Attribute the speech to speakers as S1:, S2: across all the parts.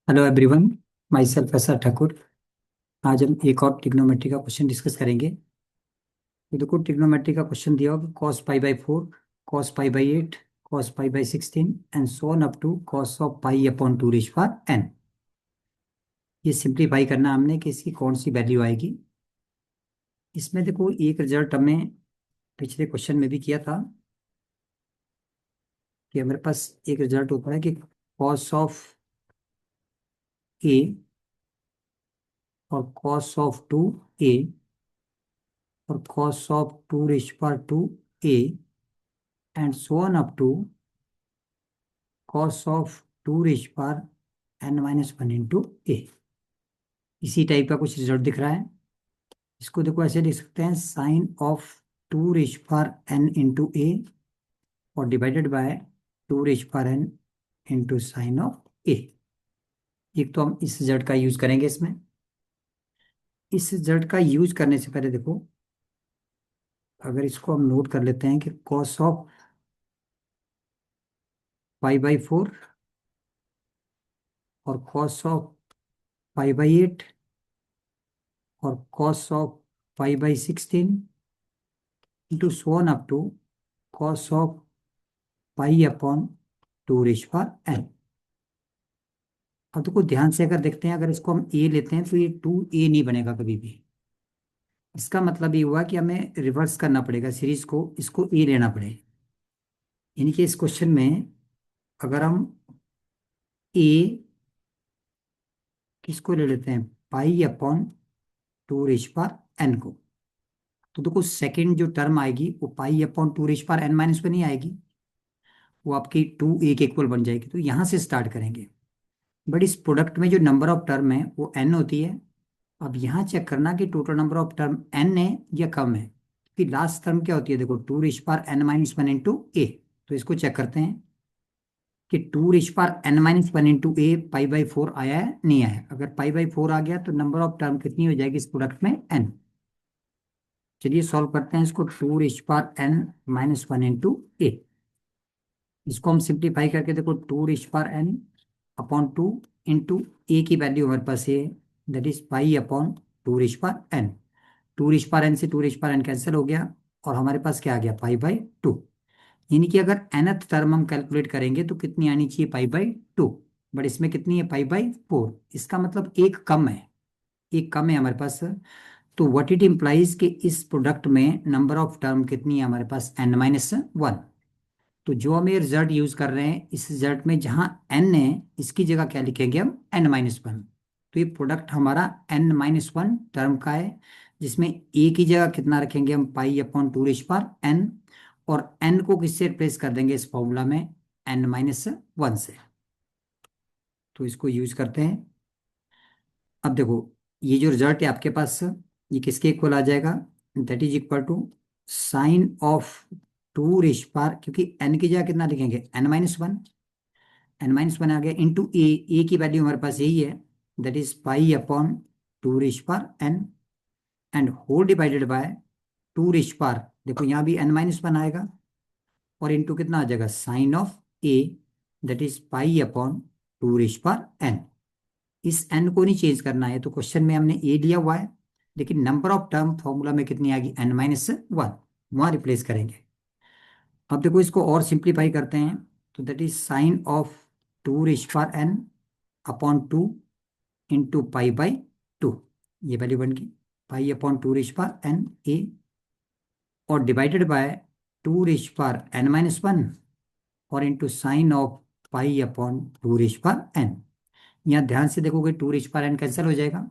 S1: Hello everyone. My self S R Thakur. आज हम एक और ट्रिग्नोमेट्री का क्वेश्चन डिस्कस करेंगे। तो देखो, ट्रिग्नोमेट्री का क्वेश्चन दिया होगा cos pi by 4, cos pi by 8, cos pi by 16 and so on up to cos of pi upon 2 raise power n. ये सिंप्लीफाई करना हमने कि इसकी कौन सी वैल्यू आएगी। इसमें देखो, एक रिजल्ट हमने पिछले क्वेश्चन में भी किया था कि हमारे पास एक रिजल्ट होता है कि कॉस ऑफ ए और कॉस ऑफ 2 ए और cos of 2 raise power 2 A and so on up to cos of 2 raise power n minus one into A. इसी टाइप का कुछ रिजल्ट दिख रहा है। इसको देखो, ऐसे लिख सकते हैं sine of 2 raise power n into A और divided by 2 raise power n into sine of A. एक तो हम इस रिजल्ट का यूज करेंगे इसमें। इस रिजल्ट का यूज करने से पहले देखो, अगर इसको हम नोट कर लेते हैं कि कॉस ऑफ पाई बाई 4 और कॉस ऑफ पाई बाई 8 और cos of pi by 16 into so on up to cos of pi upon 2 raise power n. अब देखो, ध्यान से अगर देखते हैं, अगर इसको हम ए लेते हैं तो ये 2 ए नहीं बनेगा कभी भी। इसका मतलब ये हुआ कि हमें रिवर्स करना पड़ेगा सीरीज को, इसको ए लेना पड़ेगा। यानी कि इस क्वेश्चन में अगर हम ए किसको ले लेते हैं, pi upon 2 raise power n को, तो देखो सेकंड जो टर्म आएगी वो pi upon 2 raise power n minus one ही आएगी। वो आपकी 2 ए के इक्वल बन जाएगी। तो यहां से स्टार्ट करेंगे। बट इस प्रोडक्ट में जो नंबर ऑफ टर्म है वो एन होती है। अब यहाँ चेक करना कि total number of term n है या कम है, कि लास्ट टर्म क्या होती है, देखो 2 raise power n minus one into A. तो इसको चेक करते हैं कि 2 raise power n minus one into A pi by 4 आया है नहीं आया है। अगर पाई बाई 4 आ गया तो नंबर ऑफ टर्म कितनी हो जाएगी इस प्रोडक्ट में, एन। चलिए सॉल्व करते हैं इसको। 2 raise power n minus one into A, इसको हम सिंप्लीफाई करके देखो 2 raise power n upon 2 into A की वैल्यू हमारे पास है, that is pi upon 2 raise power n. 2 raise power n से 2 रेज़ पावर एन कैंसिल हो गया और हमारे पास क्या आ गया, पाई बाई 2। यानी कि अगर nth टर्म हम कैलकुलेट करेंगे तो कितनी आनी चाहिए, पाई बाई 2। बट इसमें कितनी है, पाई बाई 4। इसका मतलब एक कम है, एक कम है हमारे पास। तो व्हाट इट इम्प्लाइज कि इस प्रोडक्ट में नंबर ऑफ टर्म कितनी है हमारे पास, एन माइनस वन। तो जो हम ये रिजल्ट यूज कर रहे हैं, इस रिजल्ट में जहां एन है इसकी जगह क्या लिखेंगे हम, एन माइनस वन। तो ये प्रोडक्ट हमारा एन माइनस वन टर्म का है, जिसमें ए की जगह कितना रखेंगे हम, pi upon 2 raise power n. और एन को किससे रिप्लेस कर देंगे इस फॉर्मूला में, एन माइनस वन से। तो इसको यूज करते हैं। अब देखो, ये जो रिजल्ट है आपके पास, ये किसके इक्वल आ जाएगा, that is equal to sine of 2 raise power, क्योंकि एन की जगह कितना लिखेंगे, n minus one. N minus one आ गया इंटू ए की वैल्यू हमारे पास यही है, that is pi upon 2 raise power n and whole divided by 2 raise power, देखो यहाँ भी एन माइनस वन आएगा और इंटू कितना आ जाएगा, sine of a, that is pi upon 2 raise power n. इस एन को नहीं चेंज करना है, तो क्वेश्चन में हमने ए लिया हुआ है, लेकिन नंबर ऑफ टर्म फॉर्मूला में कितनी आ गई, एन माइनस वन, वहां रिप्लेस करेंगे। अब देखो, इसको और सिंप्लीफाई करते हैं। तो that is sine of 2 raise power n upon 2 into pi by 2। ये वैल्यू बन गई pi upon 2 raise power n A और divided by 2 raise power n minus one और into sine of pi upon 2 raise power n. यहाँ ध्यान से देखोगे 2 raise power N cancel हो जाएगा,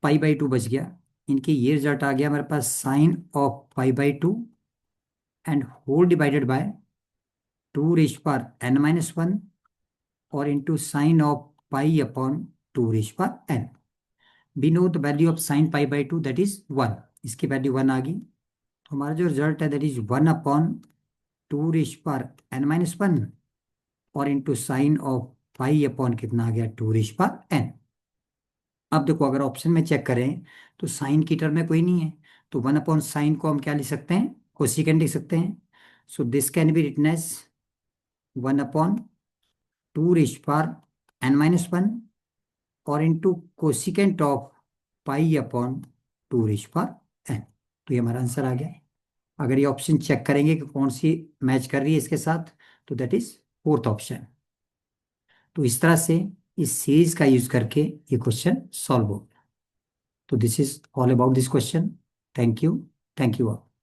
S1: पाई बाई 2 बच गया। इनके ये रिजल्ट आ गया हमारे पास, sine of pi by 2 and whole divided by 2 raise power n minus one और into sine of pi upon 2 raise power n. We know the value of sine pi by 2, that is one. इसकी value one आ गई। तो हमारा जो result है that is one upon 2 raise power n minus one और into sine of pi upon कितना आ गया, 2 रेज़ पावर एन। अब देखो, अगर ऑप्शन में चेक करें तो साइन की टर्म में कोई नहीं है, तो वन अपॉन साइन को हम क्या लिख सकते हैं, कोसिकेंड लिख सकते हैं। So this can be written as one upon 2 raise power n minus one और into cosecant of pi upon two raise power n. तो ये हमारा आंसर आ गया। अगर ये ऑप्शन चेक करेंगे कि कौन सी मैच कर रही है इसके साथ, तो दैट इज फोर्थ ऑप्शन। तो इस तरह से इस सीरीज का यूज करके ये क्वेश्चन सॉल्व हो गया। तो this is all about this question. Thank you. Thank you all.